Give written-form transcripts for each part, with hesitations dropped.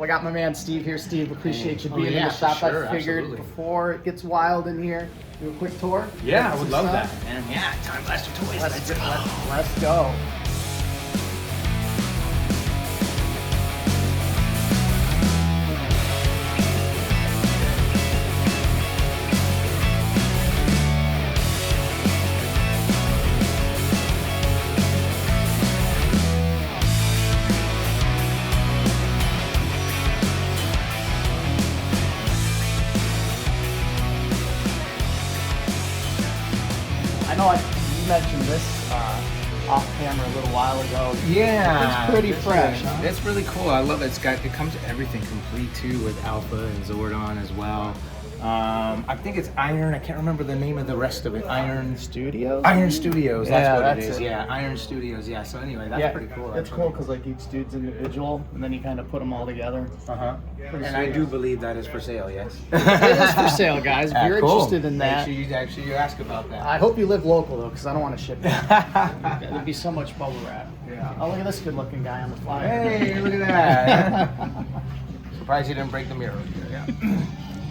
Well, I got my man Steve here. Steve, appreciate you being in the shop. Sure, I figured absolutely. before it gets wild in here, do a quick tour. Yeah, I would love that, man. Yeah, Time Blaster Toys. Let's go. I know you mentioned this off camera a little while ago. Yeah, It's pretty fresh. Really, It's really cool. I love it. It comes with everything complete too, with Alpha and Zordon as well. I think it's Iron. I can't remember the name of the rest of it. Iron Studios? Iron Studios. That's Yeah, what that's it is. it. Yeah, Iron Studios. Yeah. So anyway, that's pretty cool. It's cool because like each dude's individual, and then you kind of put them all together. And I do believe that is for sale. Yes. It is for sale, guys. If you're Cool. interested in that, Make sure you ask about that. I hope you live local though, because I don't want to ship it. There'd be so much bubble wrap. Yeah. Oh, look at this good-looking guy on the flyer. Hey, look at that. Surprised you didn't break the mirror. Yeah.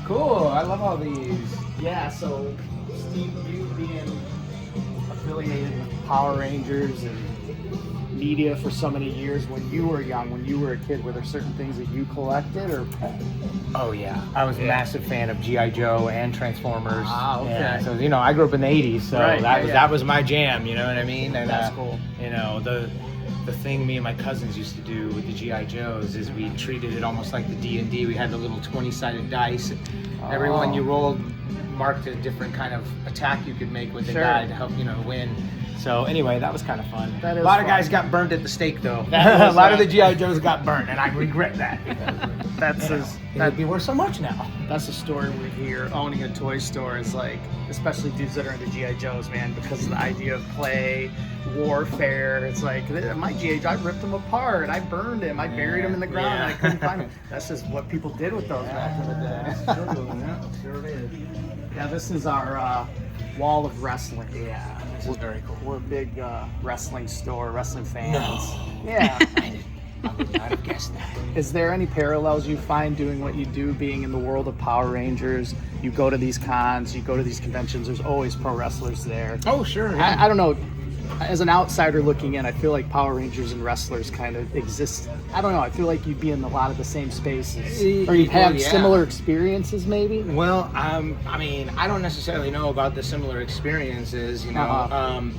Cool. I love all these. Yeah, so Steve, you being affiliated with Power Rangers and media for so many years, when you were young, when you were a kid, were there certain things that you collected or? Oh yeah, I was a massive fan of G.I. Joe and Transformers. Ah, okay. Yeah, so I grew up in the '80s, so Right, that was my jam. You know what I mean? And That's cool. The thing me and my cousins used to do with the G.I. Joes is we treated it almost like the D&D. We had the little 20-sided dice. Every one you rolled marked a different kind of attack you could make with the guy to help win. So anyway, that was kind of fun. That is a lot of fun. guys got burned at the stake though. That A lot of was, the G.I. Joes got burned, and I regret that. That'd be worth so much now. That's the story we hear. Owning a toy store is like, especially dudes that are into G.I. Joes, man, because of the idea of play, warfare. It's like, my G.I. Joe, I ripped him apart. I burned him. I buried him in the ground. And I couldn't find him. That's just what people did with those back in the day. Sure is. Yeah, this is our wall of wrestling. Yeah, this is very cool. We're a big wrestling store, wrestling fans. No. Yeah. I would not have guessed that. Is there any parallels you find doing what you do, being in the world of Power Rangers? You go to these cons, you go to these conventions, there's always pro wrestlers there. Oh, sure. Yeah. I don't know. As an outsider looking in, I feel like Power Rangers and wrestlers kind of exist. I don't know. I feel like you'd be in a lot of the same spaces. Or you'd have similar experiences, maybe? Well, I mean, I don't necessarily know about the similar experiences, when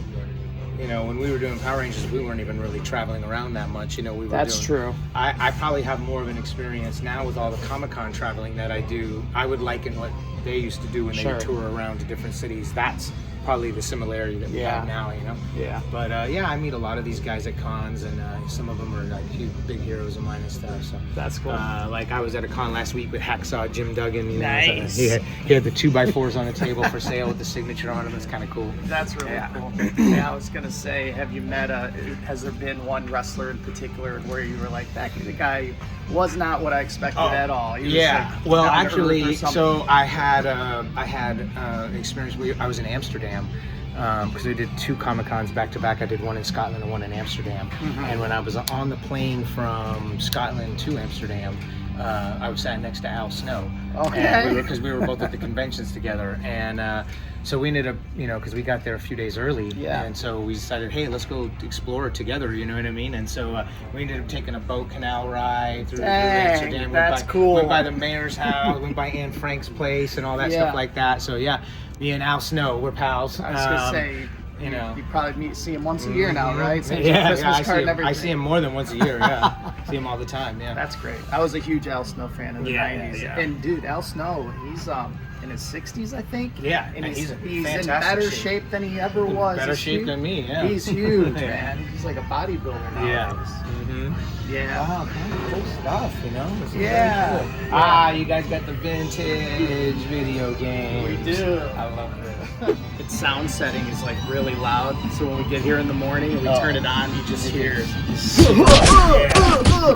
we were doing Power Rangers, we weren't even really traveling around that much. That's true. I probably have more of an experience now with all the Comic-Con traveling that I do. I would liken what they used to do when they would tour around to different cities. That's probably the similarity that we have now, Yeah. But I meet a lot of these guys at cons, and some of them are like big heroes of mine and stuff. So that's cool. Like I was at a con last week with Hacksaw Jim Duggan. Nice. He had the 2x4s on the table for sale with the signature on them. It's kind of cool. That's really cool. Yeah, I was gonna say, have you met has there been one wrestler in particular where you were like, that guy was not what I expected at all? He was like well, down to earth actually, or something. so I had experience. I was in Amsterdam. Because we did 2 Comic-Cons back to back. I did one in Scotland and one in Amsterdam. And when I was on the plane from Scotland to Amsterdam, I was sat next to Al Snow. Okay. Because we were both at the conventions together. And so we ended up, because we got there a few days early. Yeah. And so we decided, hey, let's go explore it together, you know what I mean? And so we ended up taking a boat canal ride through Amsterdam. That's cool. Went by the mayor's house, went by Anne Frank's place and all that stuff like that. So yeah, me and Al Snow, we're pals. I was gonna say, you probably see him once a year now, right? Send you a Christmas card and everything. I see him more than once a year. Yeah, see him all the time. Yeah, that's great. I was a huge Al Snow fan in the '90s, yeah. and dude, Al Snow, he's in his 60s, I think. Yeah, and he's in better shape than he ever was. Better shape than me. Yeah, he's huge, man. He's like a bodybuilder now. Yeah. Yeah. Wow, cool stuff, This is yeah. Very cool. You guys got the vintage video game. We do. I love it. Its sound setting is like really loud, so when we get here in the morning and we turn it on, you just hear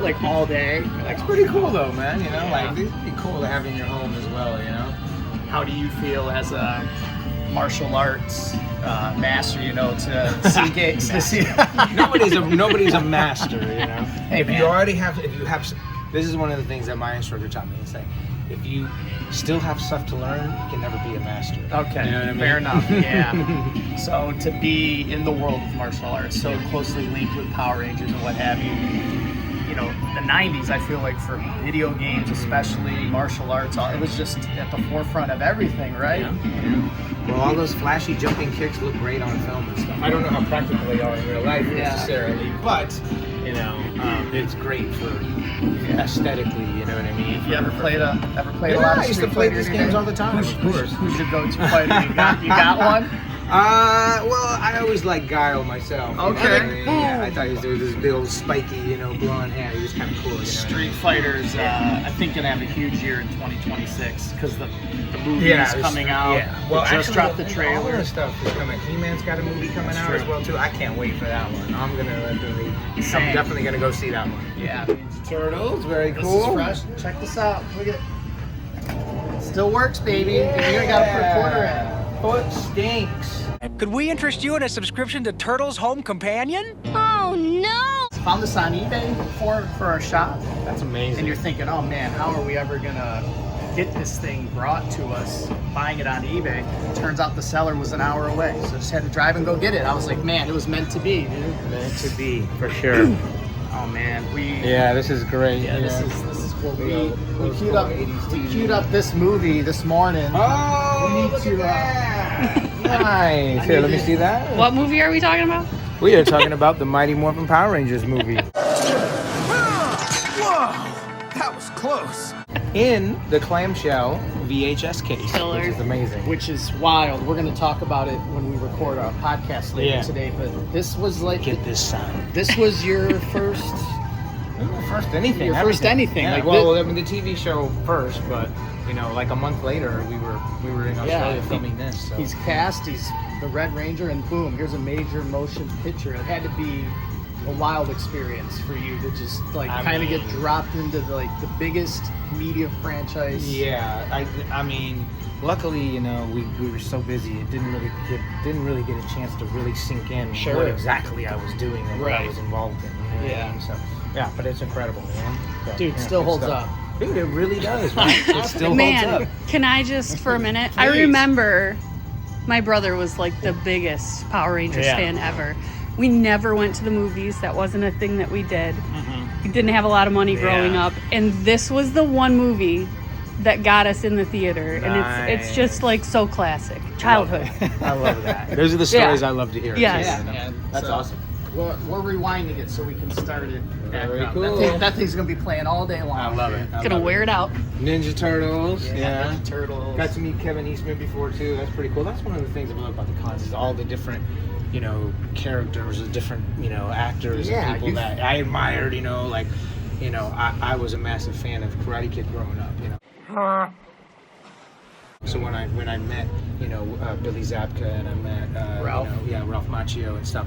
like all day. That's pretty cool though, man. Like it'd be cool to have in your home as well. How do you feel as a martial arts master, to see games? nobody's a master, Hey, if you have this is one of the things that my instructor taught me. It's like, if you still have stuff to learn, you can never be a master. Okay, you know what I mean? fair enough. Yeah. So to be in the world of martial arts, so closely linked with Power Rangers and what have you. You know, the 90s, I feel like for video games, especially martial arts, it was just at the forefront of everything, right? Yeah. Well, all those flashy jumping kicks look great on film and stuff. I don't know how practical they are in real life necessarily, but you know, it's great for aesthetically. You know what I mean? You ever played a lot of I used to Street play Fighter these in your games day? all the time. Of course. Who's your go-to fighter? You got one? Well, I always liked Guile myself. Okay. You know? Yeah, I thought he was this big old spiky, blonde hair. He was kind of cool. Street Fighters, I think gonna have a huge year in 2026 because the movie is coming out. Yeah. Well, just dropped the all trailer. the stuff is coming. He-Man's got a movie coming out as well too. I can't wait for that one. I'm definitely gonna go see that one. Yeah. Turtles, very This cool. is fresh. Check this out. Look at. Still works, baby. You gotta put a quarter in. Foot stinks. Could we interest you in a subscription to Turtles Home Companion? Oh no! Found this on eBay for our shop, That's amazing. and you're thinking, oh man, how are we ever gonna get this thing brought to us? Buying it on eBay. Turns out the seller was an hour away, so just had to drive and go get it. I was like, man, it was meant to be, dude. Meant to be, for sure. Oh man, This is great. Yeah, this is cool. We Those queued cool up 80s TV. queued up this movie this morning. Oh, We need look to, at that. Nice. Here, let me see that. What movie are we talking about? We are talking about the Mighty Morphin Power Rangers movie. Whoa, that was close. In the clamshell VHS case, Killer. which is amazing. Which is wild. We're going to talk about it when we record our podcast later Yeah. today. But this was like Get this sound. this was your first. First anything. Your first anything, Yeah, like well, I mean, the TV show first, but like a month later, we were in Australia filming this. So. He's cast. He's the Red Ranger, and boom, here's a major motion picture. It had to be a wild experience for you to just kind of get dropped into the biggest media franchise. Yeah, I mean, luckily, we were so busy, it didn't really get a chance to really sink in what exactly I was doing and what I was involved in. You know what I mean? So, yeah, but it's incredible, man. So, Dude, yeah, still good holds stuff. up. Dude, it really does, man. It still holds Man, up. can I just for a minute? I Please. remember my brother was like the biggest Power Rangers fan ever. We never went to the movies. That wasn't a thing that we did. We didn't have a lot of money growing up, and this was the one movie that got us in the theater, and it's just like so classic. Childhood. I love that. Those are the stories I love to hear. Yes. too, Yeah, That's awesome. We're rewinding it so we can start it. Very cool. That thing's gonna be playing all day long. I love it. Gonna wear it out. Ninja Turtles. Yeah. Ninja Turtles. Got to meet Kevin Eastman before too. That's pretty cool. That's one of the things I love about the cons is all the different, characters, the different, actors and people that I admired. I was a massive fan of Karate Kid growing up. So when I met, Billy Zabka and I met Ralph. Ralph Macchio and stuff,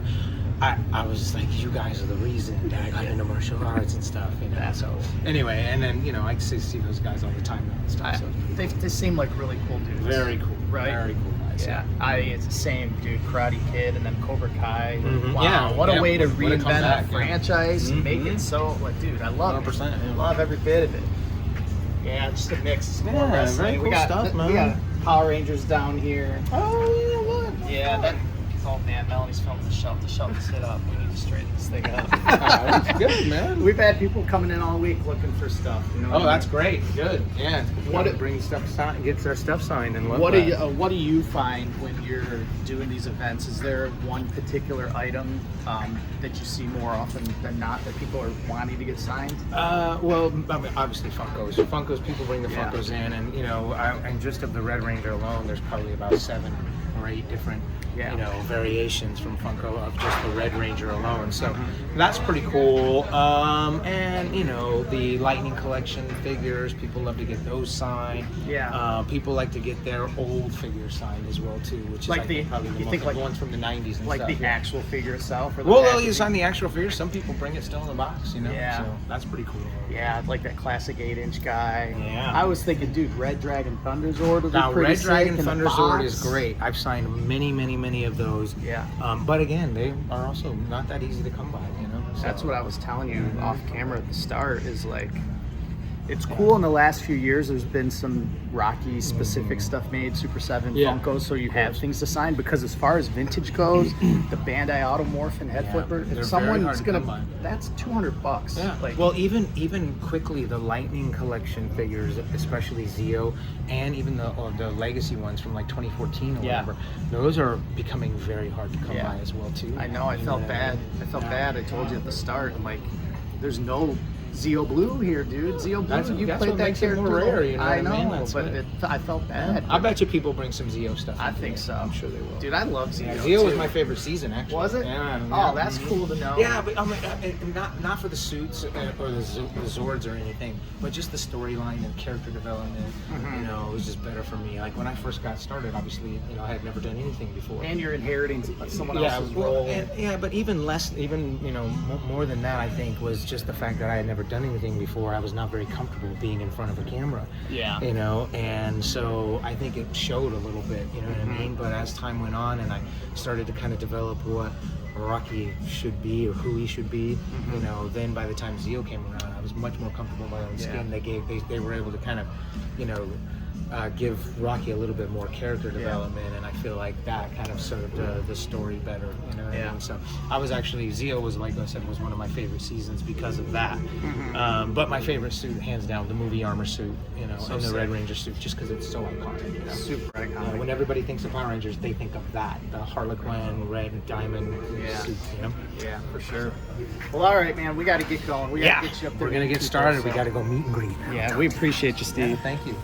I was just like, you guys are the reason that I got into martial arts and stuff, So anyway, and then I see those guys all the time now and stuff. So They seem like really cool dudes. very cool, Right? Very cool guys. Yeah, it's the same, dude. Karate Kid and then Cobra Kai. Mhm. Wow, Yeah, what a way to what a reinvent comeback, a franchise and make Mhm. it so, dude, I love 100%, it. yeah. Love every bit of it. Yeah, just a mix. Some more Yeah, wrestling. very we cool got stuff, man. We got Power Rangers down here. Oh yeah, look. Yeah, oh man, Melanie's filming the shelf. The shelf is hit up. We need to straighten this thing up. That's good, man. We've had people coming in all week looking for stuff. Oh, that's great. Good. Yeah. What it brings stuff signed, gets our stuff signed, and What do you find when you're doing these events? Is there one particular item that you see more often than not that people are wanting to get signed? Well, I mean, obviously Funkos. People bring the Yeah. Funkos in, and and just of the Red Ranger alone, there's probably about 7 or 8 different, variations from Funko of just the Red Ranger alone. So that's pretty cool. And the Lightning Collection figures, people love to get those signed. Yeah. People like to get their old figures signed as well too, which is Like the- probably the you most, think like- the ones from the 90s and Like stuff. the yeah. actual figure itself? Or the Well, packaging? you sign the actual figure. Some people bring it still in the box, Yeah. So that's pretty cool. Yeah, like that classic 8-inch guy. Yeah. I was thinking, dude, Red Dragon Thunder Zord would be Now, pretty Red Dragon sick in the Thunder Zord box. is great. I've signed many of those. Yeah. But again, they are also not that easy to come by, So. That's what I was telling you off camera at the start is like, It's cool. In the last few years, there's been some Rocky specific stuff made, Super 7, Funkos, so you have things to sign. Because as far as vintage goes, the Bandai Automorph and Head Flipper, they're if very hard someone's to gonna, come by. that's $200. Yeah. Like, Well, even quickly, the Lightning collection figures, especially Zeo, and even the legacy ones from like 2014 or whatever, those are becoming very hard to come by as well too. I know. I felt bad. I felt bad. I told you at the start. I'm like, there's no Zeo Blue here, dude. Zeo Blue. That's You what played that makes it character more rare. You know I what I mean? know, That's but what- I felt bad. I bet you people bring some Zeo stuff. I into think it. so. I'm sure they will. Dude, I love Zeo. Yeah, Zeo was too. my favorite season, actually. Was it? Yeah. Oh, that's cool to know. Yeah, but I mean, not for the suits or the Zords or anything, but just the storyline and character development. You know, it was just better for me. Like when I first got started, obviously, you know, I had never done anything before. And you're inheriting someone else's role. But even more than that, I think was just the fact that I had never done anything before. I was not very comfortable being in front of a camera. Yeah. You know, and so I think it showed a little bit, you know what I mean? But as time went on and I started to kind of develop what Rocky should be or who he should be, you know, then by the time Zeo came around, I was much more comfortable in my own skin. They were able to kind of, you know, give Rocky a little bit more character development, and I feel like that kind of served the story better, you know what I mean? So I was actually, Zeo was, like I said, was one of my favorite seasons because of that. But my favorite suit, hands down, the movie armor suit, you know, and the Red Ranger suit, just because it's so iconic, you know? Super You know, iconic. when everybody thinks of Power Rangers, they think of that, the Harlequin, red and diamond suit, you know? Yeah, for sure. Well, all right, man. We got to get going. We got to get you up there. We're going to get started. We got to go meet and greet. Yeah, we appreciate you, Steve. Thank you.